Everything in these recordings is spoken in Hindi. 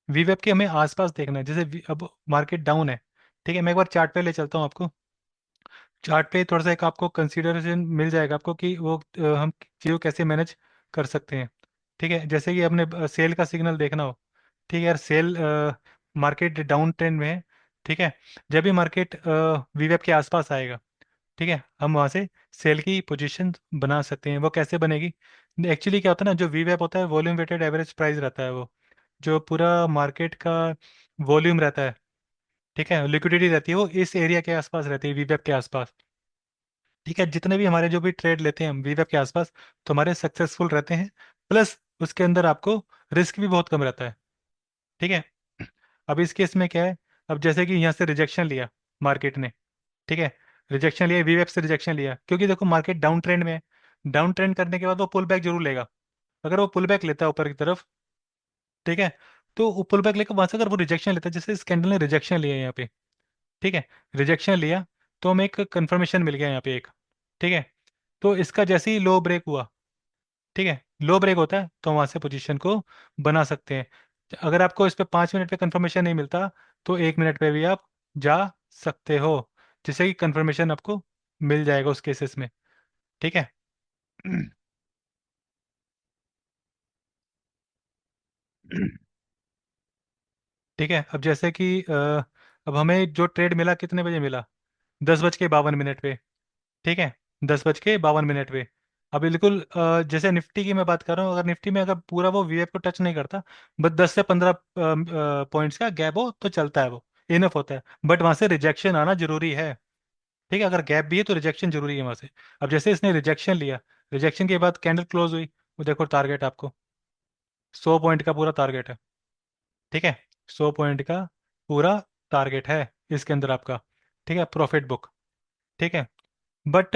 वीवेब के हमें आसपास देखना है, जैसे अब मार्केट डाउन है। ठीक है, मैं एक बार चार्ट पे ले चलता हूँ आपको। चार्ट पे थोड़ा सा एक आपको कंसीडरेशन मिल जाएगा आपको कि वो हम चीज़ों कैसे मैनेज कर सकते हैं। ठीक है, जैसे कि अपने सेल का सिग्नल देखना हो। ठीक है यार, सेल मार्केट डाउन ट्रेंड में है। ठीक है, जब भी मार्केट वीवेब के आसपास आएगा, ठीक है, हम वहाँ से सेल की पोजीशन बना सकते हैं। वो कैसे बनेगी? एक्चुअली क्या होता है ना, जो वीवेप होता है वॉल्यूम वेटेड एवरेज प्राइस रहता है वो, जो पूरा मार्केट का वॉल्यूम रहता है। ठीक है, लिक्विडिटी रहती है वो इस एरिया के आसपास रहती है, वीवेप के आसपास। ठीक है, जितने भी हमारे जो भी ट्रेड लेते हैं हम वीवेप के आसपास, तो हमारे सक्सेसफुल रहते हैं। प्लस उसके अंदर आपको रिस्क भी बहुत कम रहता है। ठीक है, अब इस केस में क्या है, अब जैसे कि यहाँ से रिजेक्शन लिया मार्केट ने। ठीक है, रिजेक्शन लिया, वीवेप से रिजेक्शन लिया, क्योंकि देखो मार्केट डाउन ट्रेंड में है। डाउन ट्रेंड करने के बाद वो पुल बैक जरूर लेगा। अगर वो पुल बैक लेता है ऊपर की तरफ, ठीक है, तो वो पुल बैक लेकर वहां से अगर वो रिजेक्शन लेता है, जैसे इस कैंडल ने रिजेक्शन लिया यहाँ पे। ठीक है, रिजेक्शन लिया, तो हमें एक कंफर्मेशन मिल गया यहाँ पे एक। ठीक है, तो इसका जैसे ही लो ब्रेक हुआ, ठीक है, लो ब्रेक होता है तो वहां से पोजीशन को बना सकते हैं। अगर आपको इस पे 5 मिनट पे कंफर्मेशन नहीं मिलता, तो 1 मिनट पे भी आप जा सकते हो, जिससे कि कंफर्मेशन आपको मिल जाएगा उस केसेस में। ठीक है। ठीक है, अब जैसे कि अब हमें जो ट्रेड मिला कितने बजे मिला? 10:52 पे। ठीक है, 10:52 पे। अब बिल्कुल जैसे निफ्टी की मैं बात कर रहा हूँ, अगर निफ्टी में अगर पूरा वो वीएफ को टच नहीं करता, बस 10 से 15 पॉइंट्स का गैप हो तो चलता है, वो इनफ होता है। बट वहां से रिजेक्शन आना जरूरी है। ठीक है, अगर गैप भी है तो रिजेक्शन जरूरी है वहां से। अब जैसे इसने रिजेक्शन लिया, रिजेक्शन के बाद कैंडल क्लोज हुई, वो देखो टारगेट आपको 100 पॉइंट का पूरा टारगेट है। ठीक है, 100 पॉइंट का पूरा टारगेट है इसके अंदर आपका। ठीक है, प्रॉफिट बुक। ठीक है, बट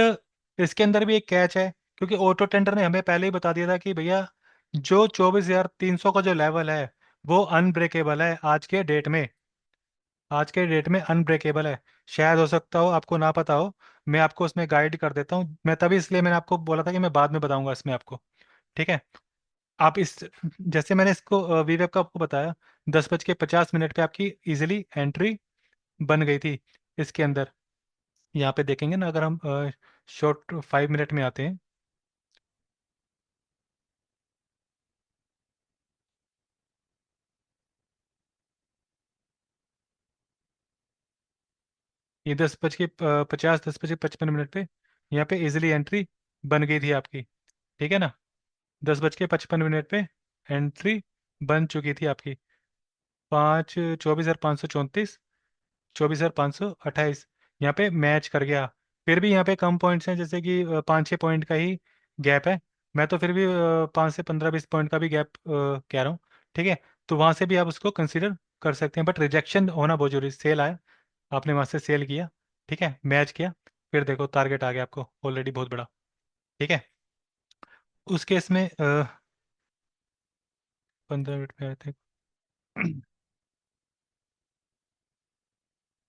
इसके अंदर भी एक कैच है, क्योंकि ऑटो टेंडर ने हमें पहले ही बता दिया था कि भैया जो 24,300 का जो लेवल है वो अनब्रेकेबल है आज के डेट में। आज के डेट में अनब्रेकेबल है। शायद हो सकता हो आपको ना पता हो, मैं आपको उसमें गाइड कर देता हूँ। मैं तभी इसलिए मैंने आपको बोला था कि मैं बाद में बताऊंगा इसमें आपको। ठीक है, आप इस, जैसे मैंने इसको वीवेब का आपको बताया, 10:50 पे आपकी इजीली एंट्री बन गई थी इसके अंदर। यहाँ पे देखेंगे ना, अगर हम शॉर्ट 5 मिनट में आते हैं। ये 10:50, 10:55 पे यहाँ पे इजीली एंट्री बन गई थी आपकी। ठीक है ना, 10:55 पे एंट्री बन चुकी थी आपकी। 24,534, 24,528 यहाँ पे मैच कर गया। फिर भी यहाँ पे कम पॉइंट्स हैं, जैसे कि 5-6 पॉइंट का ही गैप है। मैं तो फिर भी 5 से 15-20 पॉइंट का भी गैप कह रहा हूँ। ठीक है, तो वहाँ से भी आप उसको कंसीडर कर सकते हैं, बट रिजेक्शन होना बहुत जरूरी। सेल आया, आपने वहाँ से सेल किया, ठीक है, मैच किया, फिर देखो टारगेट आ गया आपको ऑलरेडी बहुत बड़ा। ठीक है, उस केस में 15 मिनट में आए थे।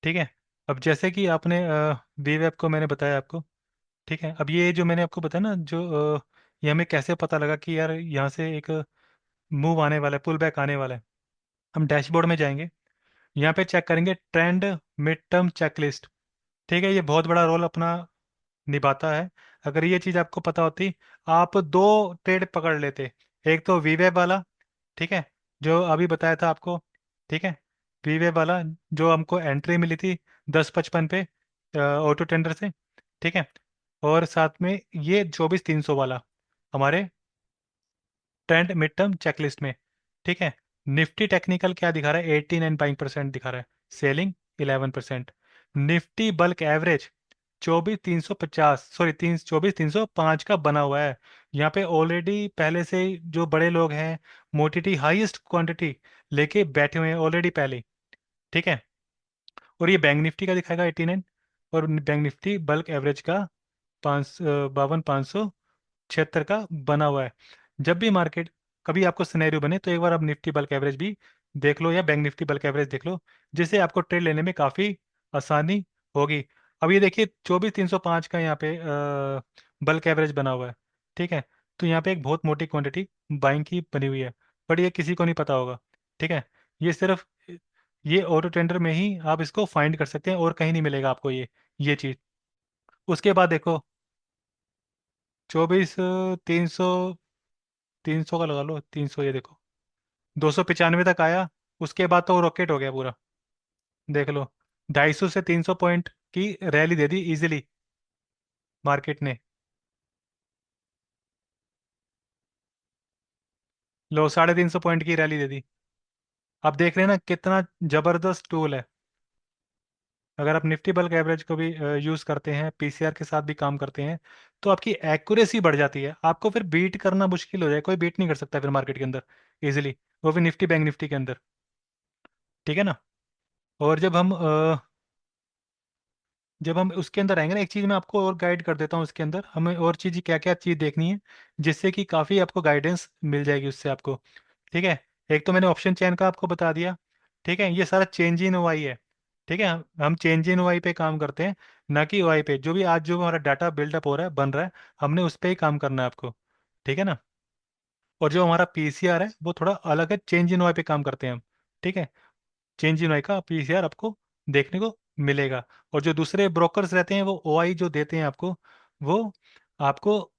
ठीक है, अब जैसे कि आपने वी वेब को मैंने बताया आपको। ठीक है, अब ये जो मैंने आपको बताया ना, जो ये हमें कैसे पता लगा कि यार यहाँ से एक मूव आने वाला है, पुल बैक आने वाला है। हम डैशबोर्ड में जाएंगे, यहाँ पे चेक करेंगे ट्रेंड मिड टर्म चेकलिस्ट। ठीक है, ये बहुत बड़ा रोल अपना निभाता है। अगर ये चीज़ आपको पता होती, आप दो ट्रेड पकड़ लेते। एक तो वीवेब वाला, ठीक है, जो अभी बताया था आपको। ठीक है, वीवेब वाला जो हमको एंट्री मिली थी 10:55 पे ऑटो टेंडर से। ठीक है, और साथ में ये 24,300 वाला हमारे ट्रेंड मिड टर्म चेकलिस्ट में। ठीक है, निफ्टी टेक्निकल क्या दिखा रहा है? 89.5% दिखा रहा है, selling 11%। Nifty bulk average 24,350, sorry 24,305 का बना हुआ है। यहाँ पे ऑलरेडी पहले से ही जो बड़े लोग हैं, मोटिटी हाईएस्ट क्वांटिटी लेके बैठे हुए हैं ऑलरेडी पहले ही। ठीक है, और ये बैंक निफ्टी का दिखाएगा 89, और बैंक निफ्टी बल्क एवरेज का 52,576 का बना हुआ है। जब भी मार्केट, कभी आपको सिनेरियो बने तो एक बार आप निफ्टी बल्क एवरेज भी देख लो, या बैंक निफ्टी बल्क एवरेज देख लो, जिससे आपको ट्रेड लेने में काफ़ी आसानी होगी। अब ये देखिए 24,305 का यहाँ पे बल्क एवरेज बना हुआ है। ठीक है, तो यहाँ पे एक बहुत मोटी क्वांटिटी बाइंग की बनी हुई है, बट ये किसी को नहीं पता होगा। ठीक है, ये सिर्फ ये ऑटो टेंडर में ही आप इसको फाइंड कर सकते हैं, और कहीं नहीं मिलेगा आपको ये चीज़। उसके बाद देखो 24, 300, 300 का लगा लो, 300, ये देखो 295 तक आया। उसके बाद तो रॉकेट हो गया पूरा। देख लो, 250 से 300 पॉइंट की रैली दे दी इजीली मार्केट ने। लो 350 पॉइंट की रैली दे दी। आप देख रहे हैं ना कितना जबरदस्त टूल है। अगर आप निफ्टी बल्क एवरेज को भी यूज करते हैं, पीसीआर के साथ भी काम करते हैं, तो आपकी एक्यूरेसी बढ़ जाती है। आपको फिर बीट करना मुश्किल हो जाए, कोई बीट नहीं कर सकता फिर मार्केट के अंदर इजीली, वो भी निफ्टी बैंक निफ्टी के अंदर। ठीक है ना। और जब हम उसके अंदर आएंगे ना, एक चीज मैं आपको और गाइड कर देता हूँ। उसके अंदर हमें और चीज क्या क्या चीज देखनी है, जिससे कि काफी आपको गाइडेंस मिल जाएगी उससे आपको। ठीक है। एक तो मैंने ऑप्शन चेन का आपको बता दिया। ठीक है, ये सारा चेंज इन ओआई है। ठीक है, हम चेंज इन ओआई पे काम करते हैं, ना कि ओआई पे। जो भी आज जो हमारा डाटा बिल्डअप हो रहा है, बन रहा है, हमने उस पर ही काम करना है आपको। ठीक है ना। और जो हमारा पीसीआर है वो थोड़ा अलग है, चेंज इन ओआई पे काम करते हैं हम। ठीक है। चेंज इन ओआई का पीसीआर आपको देखने को मिलेगा। और जो दूसरे ब्रोकर्स रहते हैं वो ओआई जो देते हैं आपको, वो आपको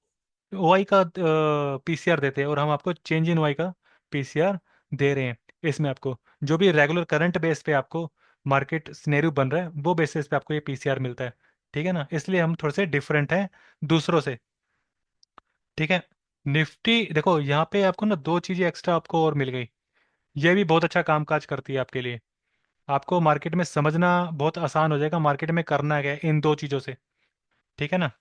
ओआई का पीसीआर देते हैं, और हम आपको चेंज इन ओआई का पीसीआर दे रहे हैं। इसमें आपको जो भी रेगुलर करंट बेस पे आपको मार्केट सिनेरियो बन रहा है, वो बेसिस पे आपको ये पीसीआर मिलता है। ठीक है ना, इसलिए हम थोड़े से डिफरेंट हैं दूसरों से। ठीक है। निफ्टी देखो, यहाँ पे आपको ना दो चीजें एक्स्ट्रा आपको और मिल गई। ये भी बहुत अच्छा कामकाज करती है आपके लिए। आपको मार्केट में समझना बहुत आसान हो जाएगा, मार्केट में करना क्या है इन दो चीज़ों से। ठीक है ना।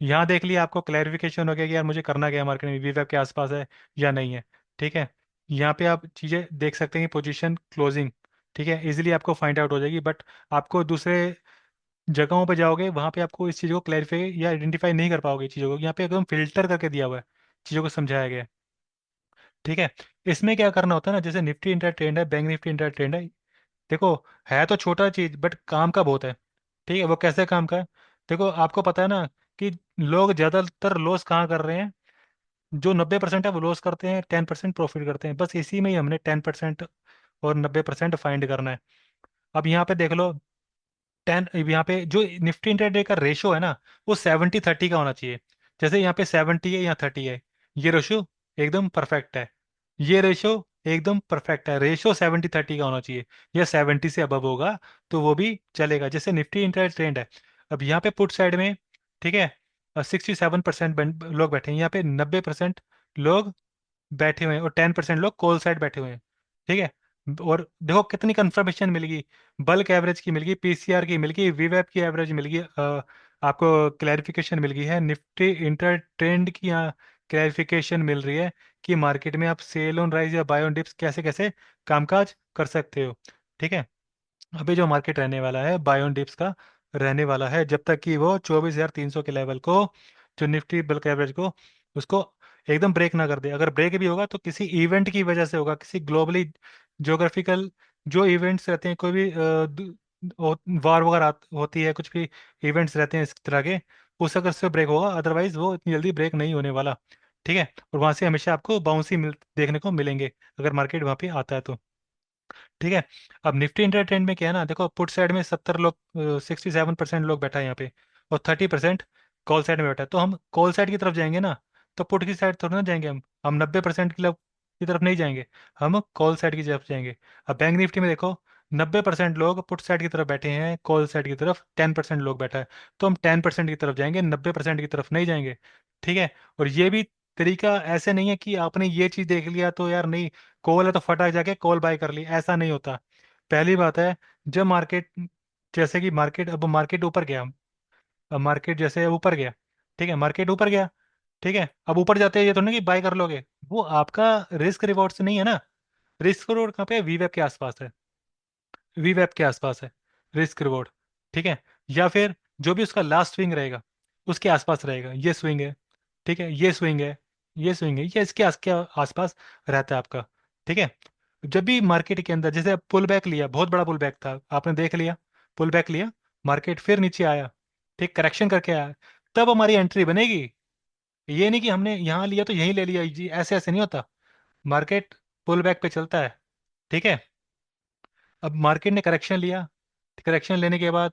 यहाँ देख लिया, आपको क्लैरिफिकेशन हो गया कि यार मुझे करना क्या है, मार्केट में वीवेब के आसपास है या नहीं है। ठीक है। यहाँ पे आप चीज़ें देख सकते हैं, पोजीशन क्लोजिंग। ठीक है, इजीली आपको फाइंड आउट हो जाएगी। बट आपको दूसरे जगहों पे जाओगे, वहाँ पे आपको इस चीज़ को क्लैरिफाई या आइडेंटिफाई नहीं कर पाओगे चीज़ों को। यहाँ पे एकदम फिल्टर करके दिया हुआ है, चीज़ों को समझाया गया है। ठीक है। इसमें क्या करना होता है ना, जैसे निफ्टी इंटर ट्रेंड है, बैंक निफ्टी इंटर ट्रेंड है। देखो, है तो छोटा चीज बट काम का बहुत है। ठीक है, वो कैसे काम का है। देखो, आपको पता है ना कि लोग ज्यादातर लॉस कहाँ कर रहे हैं। जो 90% है वो लॉस करते हैं, 10% प्रॉफिट करते हैं। बस इसी में ही हमने 10% और 90% फाइंड करना है। अब यहाँ पे देख लो, 10, यहाँ पे जो निफ्टी इंटरडे का रेशो है ना, वो 70-30 का होना चाहिए। जैसे यहाँ पे 70 है, यहाँ 30 है, ये रेशो एकदम परफेक्ट है। ये रेशो एकदम परफेक्ट है, रेशो 70-30 का होना चाहिए। या 70 से अबव होगा तो वो भी चलेगा। जैसे निफ्टी इंटर ट्रेंड है, अब यहाँ पे पुट साइड में, ठीक है, 67% लोग बैठे हैं, यहाँ पे 90% लोग बैठे हुए हैं, और 10% लोग कॉल साइड बैठे हुए हैं। ठीक है। और देखो कितनी कंफर्मेशन मिल गई, बल्क एवरेज की मिल गई, पीसीआर की मिल गई, वीवेब की एवरेज मिल गई, आपको क्लैरिफिकेशन मिल गई है, निफ्टी इंटर ट्रेंड की यहाँ क्लैरिफिकेशन मिल रही है कि मार्केट में आप सेल ऑन राइज या बाय ऑन डिप्स कैसे कैसे कामकाज कर सकते हो। ठीक है। अभी जो मार्केट रहने वाला है बायोन डिप्स का, रहने वाला है जब तक कि वो 24,300 के लेवल को, जो निफ्टी बल्क एवरेज को, उसको एकदम ब्रेक ना कर दे। अगर ब्रेक भी होगा तो किसी इवेंट की वजह से होगा, किसी ग्लोबली ज्योग्राफिकल जो इवेंट्स रहते हैं, कोई भी वार वगैरह होती है, कुछ भी इवेंट्स रहते हैं इस तरह के, उस अगर से ब्रेक होगा, अदरवाइज वो इतनी जल्दी ब्रेक नहीं होने वाला। ठीक है। और वहां से हमेशा आपको बाउंस ही देखने को मिलेंगे, अगर मार्केट वहां पे आता है तो। ठीक है। अब निफ्टी इंटर ट्रेंड में क्या है ना, देखो पुट साइड में 70 लोग, 67% लोग बैठा है यहाँ पे, और 30% कॉल साइड में बैठा है। तो हम कॉल साइड की तरफ जाएंगे ना, तो पुट की साइड थोड़ी ना जाएंगे हम 90% की तरफ नहीं जाएंगे, हम कॉल साइड की तरफ जाएंगे। अब बैंक निफ्टी में देखो, 90% लोग पुट साइड की तरफ बैठे हैं, कॉल साइड की तरफ 10% लोग बैठा है। तो हम 10% की तरफ जाएंगे, 90% की तरफ नहीं जाएंगे। ठीक है। और ये भी तरीका ऐसे नहीं है कि आपने ये चीज देख लिया तो यार नहीं, कॉल है तो फटाक जाके कॉल बाय कर ली, ऐसा नहीं होता। पहली बात है, जब मार्केट, जैसे कि मार्केट, अब मार्केट ऊपर गया, अब मार्केट जैसे ऊपर गया, ठीक है, मार्केट ऊपर गया, ठीक है, अब ऊपर जाते हैं ये तो नहीं कि बाय कर लोगे, वो आपका रिस्क रिवॉर्ड से नहीं है ना। रिस्क रिवॉर्ड कहाँ पे है, वीवेब के आसपास है, वीवेब के आसपास है रिस्क रिवॉर्ड। ठीक है। या फिर जो भी उसका लास्ट स्विंग रहेगा, उसके आसपास रहेगा। ये स्विंग है, ठीक है, ये स्विंग है, ये स्विंग है, ये इसके के आसपास रहता है आपका। ठीक है। जब भी मार्केट के अंदर जैसे पुल बैक लिया, बहुत बड़ा पुल बैक था, आपने देख लिया, पुल बैक लिया, मार्केट फिर नीचे आया, ठीक, करेक्शन करके आया, तब हमारी एंट्री बनेगी। ये नहीं कि हमने यहाँ लिया तो यहीं ले लिया जी, ऐसे ऐसे नहीं होता। मार्केट पुल बैक पे चलता है। ठीक है। अब मार्केट ने करेक्शन लिया, करेक्शन लेने के बाद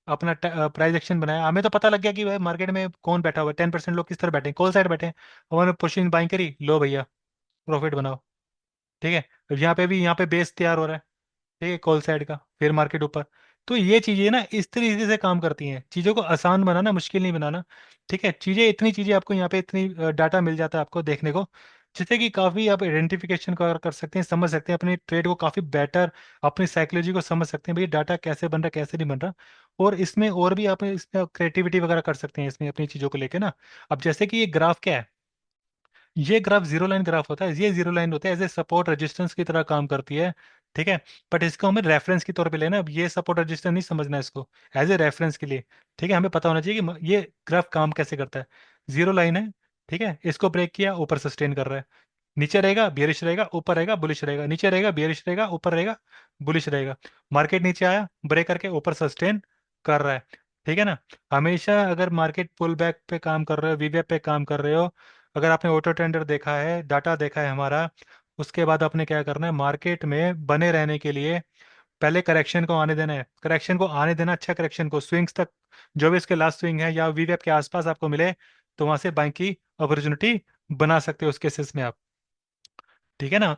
अपना प्राइस एक्शन बनाया, हमें तो पता लग गया कि भाई मार्केट में कौन बैठा हुआ है, 10% लोग किस तरह बैठे हैं, कॉल साइड बैठे हैं। उन्होंने पुशिंग बाइंग करी, लो भैया प्रॉफिट बनाओ। ठीक है, अब यहाँ पे भी यहाँ पे बेस तैयार हो रहा है, ठीक है, कॉल साइड का, फिर मार्केट ऊपर। तो ये चीजें ना इस तरीके से काम करती हैं, चीजों को आसान बनाना, मुश्किल नहीं बनाना। ठीक है, इतनी चीजें आपको यहाँ पे, इतनी डाटा मिल जाता है आपको देखने को, जिससे कि काफी आप आइडेंटिफिकेशन कर सकते हैं, समझ सकते हैं अपनी ट्रेड को काफी बेटर, अपनी साइकोलॉजी को समझ सकते हैं भाई डाटा कैसे बन रहा है कैसे नहीं बन रहा। और इसमें और भी आप इसमें क्रिएटिविटी वगैरह कर सकते हैं इसमें अपनी चीजों को लेके ना। अब जैसे कि ये ग्राफ क्या है, ये ग्राफ जीरो लाइन ग्राफ होता है, ये जीरो लाइन होता है, एज ए सपोर्ट रेजिस्टेंस की तरह काम करती है। ठीक है, बट इसको हमें रेफरेंस के तौर पे लेना है। अब ये सपोर्ट रेजिस्टेंस नहीं समझना है इसको, एज ए रेफरेंस के लिए। ठीक है, हमें पता होना चाहिए कि ये ग्राफ काम कैसे करता है। जीरो लाइन है, ठीक है, इसको ब्रेक किया, ऊपर सस्टेन कर रहा है, नीचे रहेगा बियरिश रहेगा, ऊपर रहेगा बुलिश रहेगा, नीचे रहेगा बियरिश रहेगा, ऊपर रहेगा बुलिश रहेगा। मार्केट नीचे आया, ब्रेक करके ऊपर सस्टेन कर रहा है। ठीक है ना। हमेशा अगर मार्केट पुल बैक पे काम कर रहे हो, वीवेप पे काम कर रहे हो, अगर आपने ऑटो टेंडर देखा है, डाटा देखा है हमारा, उसके बाद आपने क्या करना है, मार्केट में बने रहने के लिए पहले करेक्शन को आने देना है, करेक्शन को आने देना, अच्छा करेक्शन को, स्विंग्स तक, जो भी इसके लास्ट स्विंग है या वीवेप के आसपास आपको मिले, तो वहां से बाइंग की अपॉर्चुनिटी बना सकते हो उस केसेस में आप। ठीक है ना।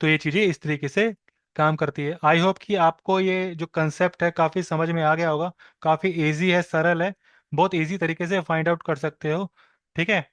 तो ये चीजें इस तरीके से काम करती है। आई होप कि आपको ये जो कंसेप्ट है काफी समझ में आ गया होगा, काफी इजी है, सरल है, बहुत इजी तरीके से फाइंड आउट कर सकते हो। ठीक है।